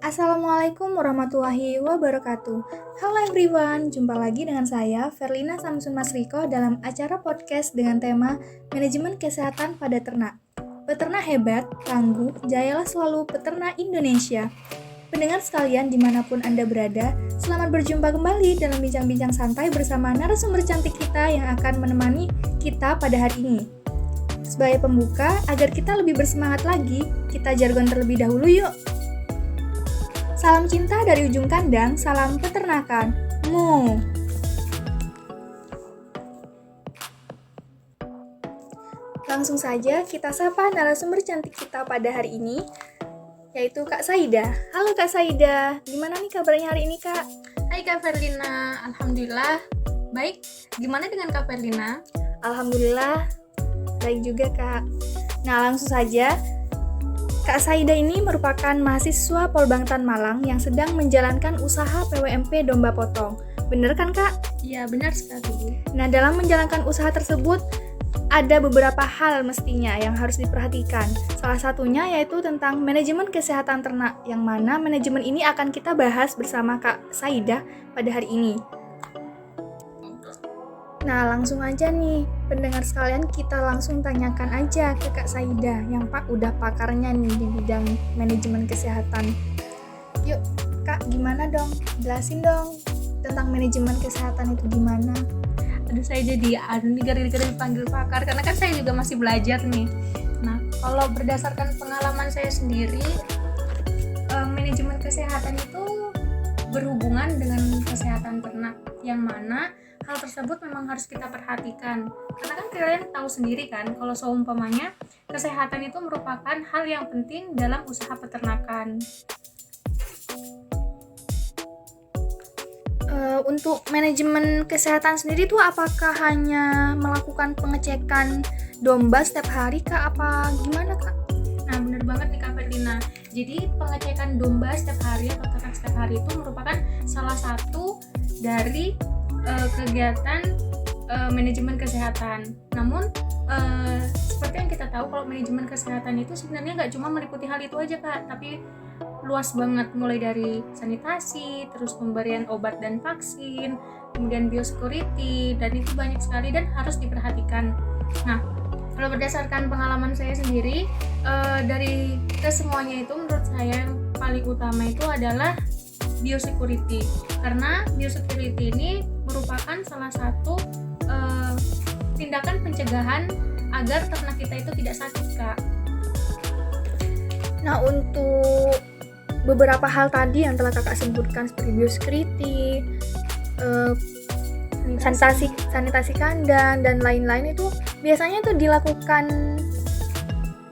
Assalamualaikum warahmatullahi wabarakatuh. Halo everyone, jumpa lagi dengan saya Verlina Samsun Masriko dalam acara podcast dengan tema Manajemen Kesehatan pada Ternak. Peternak hebat, tangguh, jayalah selalu peternak Indonesia. Pendengar sekalian dimanapun Anda berada, selamat berjumpa kembali dalam bincang-bincang santai bersama narasumber cantik kita yang akan menemani kita pada hari ini. Sebagai pembuka, agar kita lebih bersemangat lagi, kita jargon terlebih dahulu yuk. Salam cinta dari ujung kandang, salam peternakan. Mu. Langsung saja kita sapa narasumber cantik kita pada hari ini, yaitu Kak Saida. Halo Kak Saida, gimana nih kabarnya hari ini Kak? Hai Kak Verlina, Alhamdulillah baik. Gimana dengan Kak Verlina? Alhamdulillah, baik juga Kak. Nah langsung saja, Kak Saida ini merupakan mahasiswa Polbangtan Malang yang sedang menjalankan usaha PWMP domba potong. Bener kan Kak? Iya benar sekali. Nah dalam menjalankan usaha tersebut, ada beberapa hal mestinya yang harus diperhatikan. Salah satunya yaitu tentang manajemen kesehatan ternak, yang mana manajemen ini akan kita bahas bersama Kak Saida pada hari ini. Nah langsung aja nih, pendengar sekalian, kita langsung tanyakan aja ke Kak Saida yang udah pakarnya nih di bidang manajemen kesehatan. Yuk Kak, gimana dong? Jelasin dong tentang manajemen kesehatan itu gimana? Aduh saya jadi gara-gara dipanggil pakar karena kan saya juga masih belajar nih. Nah kalau berdasarkan pengalaman saya sendiri, manajemen kesehatan itu berhubungan dengan kesehatan ternak, yang mana hal tersebut memang harus kita perhatikan. Karena kan kalian tahu sendiri kan, kalau seumpamanya kesehatan itu merupakan hal yang penting dalam usaha peternakan. Untuk manajemen kesehatan sendiri tuh apakah hanya melakukan pengecekan domba setiap hari Kak? Apa gimana Kak? Nah benar banget nih Kak Verlina. Jadi pengecekan domba setiap hari atau ternak setiap hari itu merupakan salah satu dari kegiatan manajemen kesehatan. Namun seperti yang kita tahu, kalau manajemen kesehatan itu sebenarnya nggak cuma meliputi hal itu aja Kak, tapi luas banget, mulai dari sanitasi, terus pemberian obat dan vaksin, kemudian biosecurity, dan itu banyak sekali dan harus diperhatikan. Nah kalau berdasarkan pengalaman saya sendiri, dari kesemuanya itu menurut saya yang paling utama itu adalah biosecurity, karena biosecurity ini merupakan salah satu tindakan pencegahan agar ternak kita itu tidak sakit Kak. Nah untuk beberapa hal tadi yang telah kakak sebutkan seperti biosecurity, sanitasi kandang dan lain-lain itu biasanya itu dilakukan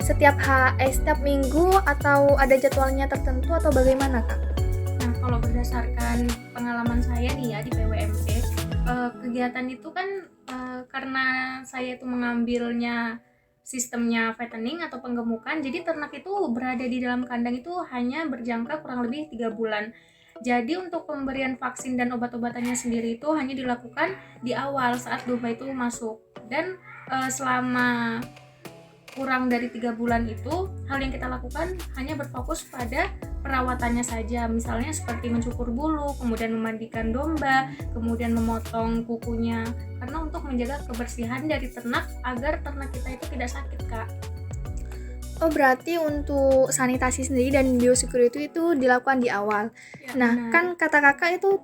setiap minggu atau ada jadwalnya tertentu atau bagaimana Kak? Nah kalau berdasarkan pengalaman saya nih ya di PWMP, kegiatan itu kan karena saya itu mengambilnya sistemnya fattening atau penggemukan, jadi ternak itu berada di dalam kandang itu hanya berjangka kurang lebih 3 bulan. Jadi untuk pemberian vaksin dan obat-obatannya sendiri itu hanya dilakukan di awal saat domba itu masuk, dan selama kurang dari 3 bulan itu hal yang kita lakukan hanya berfokus pada perawatannya saja, misalnya seperti mencukur bulu, kemudian memandikan domba, kemudian memotong kukunya, karena untuk menjaga kebersihan dari ternak agar ternak kita itu tidak sakit Kak. Oh berarti untuk sanitasi sendiri dan biosecurity itu dilakukan di awal. Ya, Nah benar. kan kata kakak itu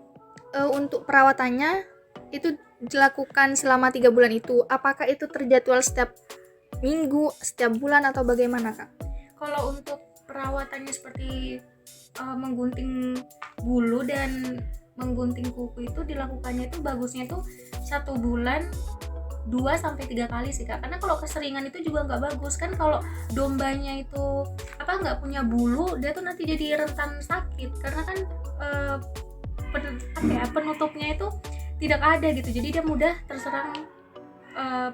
untuk perawatannya itu dilakukan selama 3 bulan itu. Apakah itu terjadwal setiap minggu, setiap bulan atau bagaimana Kak? Kalau untuk perawatannya seperti menggunting bulu dan menggunting kuku itu dilakukannya itu bagusnya itu 1 bulan 2-3 kali sih Kak, karena kalau keseringan itu juga nggak bagus kan. Kalau dombanya itu nggak punya bulu, dia tuh nanti jadi rentan sakit karena kan penutupnya itu tidak ada gitu, jadi dia mudah terserang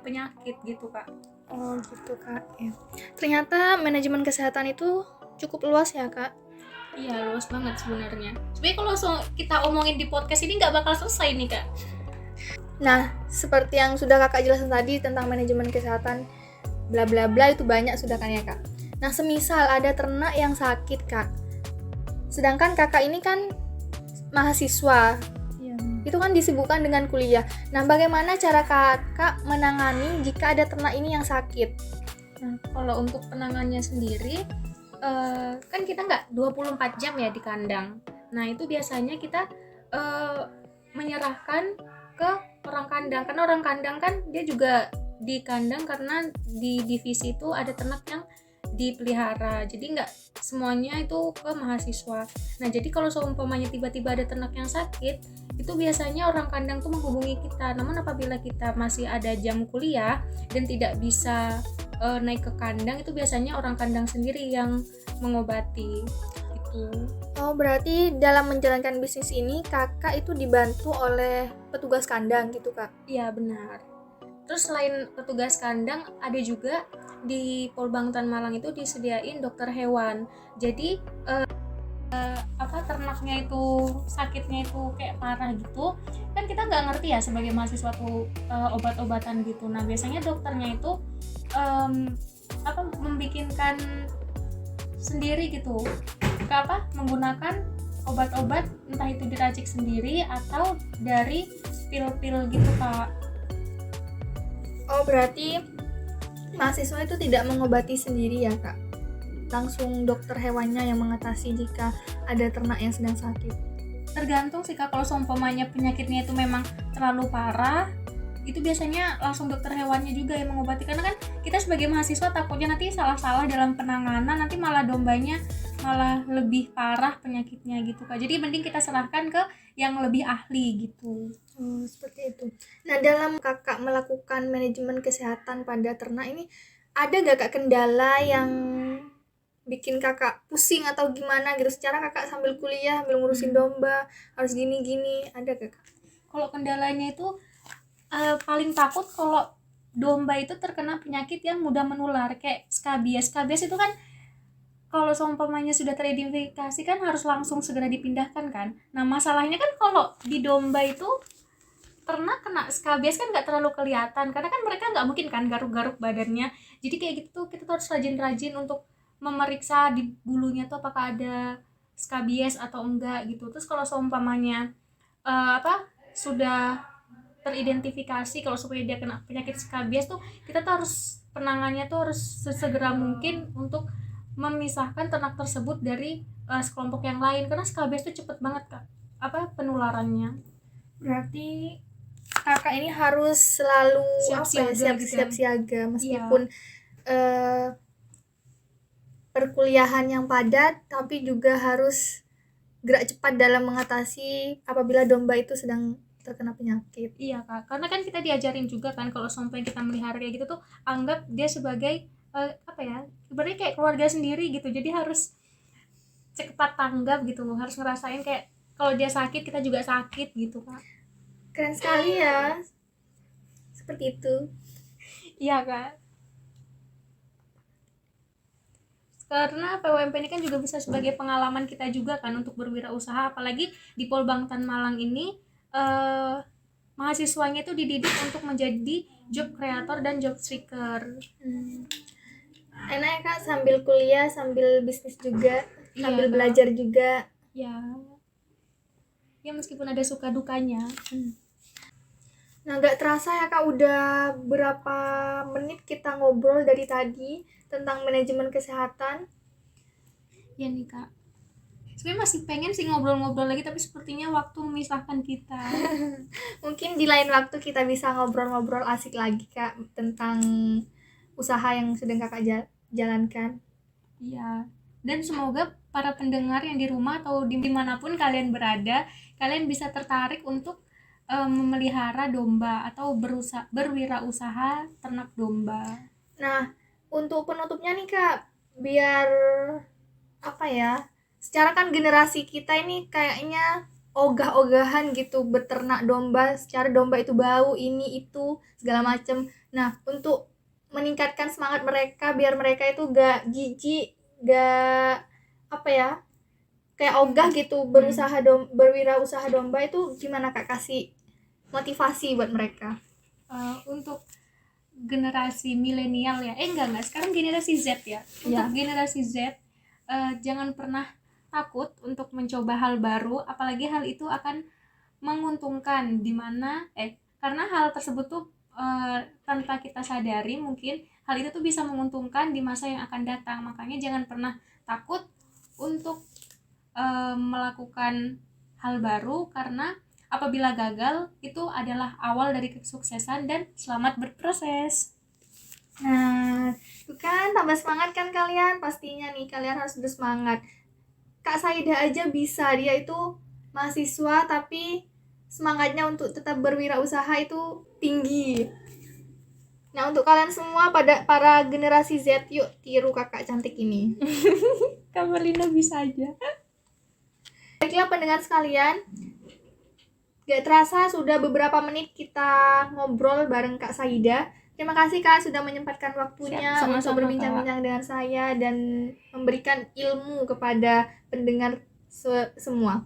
penyakit gitu Kak. Oh gitu Kak ya. Ternyata manajemen kesehatan itu cukup luas ya Kak. Iya luas banget sebenarnya. Sebenarnya kalau kita omongin di podcast ini nggak bakal selesai nih Kak. Nah, seperti yang sudah kakak jelasin tadi tentang manajemen kesehatan, bla bla bla itu banyak sudah kan ya Kak. Nah, semisal ada ternak yang sakit Kak, Sedangkan kakak ini kan mahasiswa, Iya. itu kan disibukkan dengan kuliah. Nah, bagaimana cara kakak menangani jika ada ternak ini yang sakit? Nah, kalau untuk penanganannya sendiri, kan kita nggak 24 jam ya di kandang. Nah, itu biasanya kita menyerahkan ke orang kandang, karena orang kandang kan dia juga di kandang karena di divisi itu ada ternak yang dipelihara, jadi nggak semuanya itu ke mahasiswa. Nah, jadi kalau seumpamanya tiba-tiba ada ternak yang sakit, itu biasanya orang kandang tuh menghubungi kita. Namun apabila kita masih ada jam kuliah dan tidak bisa naik ke kandang, itu biasanya orang kandang sendiri yang mengobati gitu. Oh, berarti dalam menjalankan bisnis ini kakak itu dibantu oleh petugas kandang gitu, Kak? Iya, benar. Terus selain petugas kandang, ada juga di Polbangtan Malang itu disediain dokter hewan. Jadi ternaknya itu sakitnya itu kayak parah gitu, kan kita nggak ngerti ya sebagai mahasiswa tuh obat-obatan gitu. Nah, biasanya dokternya itu membikinkan sendiri gitu, menggunakan obat-obat, entah itu diracik sendiri atau dari pil-pil gitu, Kak. Oh, berarti mahasiswa itu tidak mengobati sendiri ya, Kak? Langsung dokter hewannya yang mengatasi jika ada ternak yang sedang sakit. Tergantung sih, Kak. Kalau seumpamanya penyakitnya itu memang terlalu parah, itu biasanya langsung dokter hewannya juga yang mengobati, karena kan kita sebagai mahasiswa takutnya nanti salah-salah dalam penanganan, nanti malah dombanya malah lebih parah penyakitnya gitu, Kak. Jadi mending kita serahkan ke yang lebih ahli gitu. Oh, seperti itu. Nah, dalam kakak melakukan manajemen kesehatan pada ternak ini, ada gak Kak kendala yang bikin kakak pusing atau gimana gitu? Secara kakak sambil kuliah, sambil ngurusin domba, harus gini-gini, ada gak Kak? Kalau kendalanya itu paling takut kalau domba itu terkena penyakit yang mudah menular kayak skabies. Skabies itu kan kalau seumpamanya sudah teridentifikasi kan harus langsung segera dipindahkan kan. Nah, masalahnya kan kalau di domba itu ternak kena skabies kan nggak terlalu kelihatan, karena kan mereka nggak mungkin kan garuk-garuk badannya. Jadi kayak gitu kita tuh harus rajin-rajin untuk memeriksa di bulunya tuh apakah ada skabies atau enggak gitu. Terus kalau seumpamanya sudah teridentifikasi kalau supaya dia kena penyakit skabies tuh, kita tuh harus penanganannya tuh harus sesegera mungkin untuk memisahkan ternak tersebut dari sekelompok yang lain, karena skabies tuh cepet banget, Kak, penularannya. Berarti kakak ini harus selalu siap siaga meskipun perkuliahan yang padat, tapi juga harus gerak cepat dalam mengatasi apabila domba itu sedang terkena penyakit. Iya, Kak, karena kan kita diajarin juga kan kalau sampai kita melihara kayak gitu tuh anggap dia sebagai berarti kayak keluarga sendiri gitu. Jadi harus cepat tanggap gitu, harus ngerasain kayak kalau dia sakit kita juga sakit gitu, Kak. Keren sekali ya, seperti itu. Iya, Kak, karena PWMP ini kan juga bisa sebagai pengalaman kita juga kan untuk berwirausaha, apalagi di Polbangtan Malang ini mahasiswanya itu dididik untuk menjadi job creator dan job seeker. Enak ya Kak, sambil kuliah sambil bisnis juga, sambil belajar juga. Ya meskipun ada suka dukanya. Nah, gak terasa ya Kak, udah berapa menit kita ngobrol dari tadi tentang manajemen kesehatan. Ya nih Kak, sebenarnya masih pengen sih ngobrol-ngobrol lagi, tapi sepertinya waktu memisahkan kita. Mungkin di lain waktu kita bisa ngobrol-ngobrol asik lagi Kak tentang usaha yang sedang Kakak jalankan. Iya, dan semoga para pendengar yang di rumah atau dimanapun kalian berada, kalian bisa tertarik untuk memelihara domba atau berwirausaha ternak domba. Nah, untuk penutupnya nih Kak, biar secara kan generasi kita ini kayaknya ogah-ogahan gitu beternak domba, secara domba itu bau ini itu segala macem. Nah, untuk meningkatkan semangat mereka biar mereka itu gak jijik, gak kayak ogah gitu berwirausaha domba, itu gimana Kak, kasih motivasi buat mereka? Untuk generasi milenial ya, enggak sekarang generasi Z ya. Untuk generasi Z, jangan pernah takut untuk mencoba hal baru, apalagi hal itu akan menguntungkan karena hal tersebut tuh tanpa kita sadari mungkin hal itu tuh bisa menguntungkan di masa yang akan datang. Makanya jangan pernah takut untuk melakukan hal baru, karena apabila gagal itu adalah awal dari kesuksesan, dan selamat berproses. Nah, itu kan tambah semangat kan kalian? Pastinya nih kalian harus bersemangat. Kak Saida aja bisa, dia itu mahasiswa tapi semangatnya untuk tetap berwirausaha itu tinggi. Nah, untuk kalian semua para generasi Z, yuk tiru kakak cantik ini. Kak Ferlina bisa aja. Baiklah pendengar sekalian, gak terasa sudah beberapa menit kita ngobrol bareng Kak Saida. Terima kasih Kak sudah menyempatkan waktunya untuk berbincang-bincang dengan saya dan memberikan ilmu kepada pendengar semua.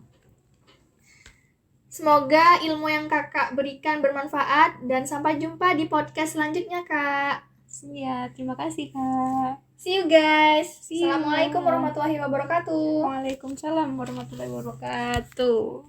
Semoga ilmu yang kakak berikan bermanfaat, dan sampai jumpa di podcast selanjutnya Kak. Ya, terima kasih Kak. See you guys. See you. Assalamualaikum warahmatullahi wabarakatuh. Waalaikumsalam warahmatullahi wabarakatuh.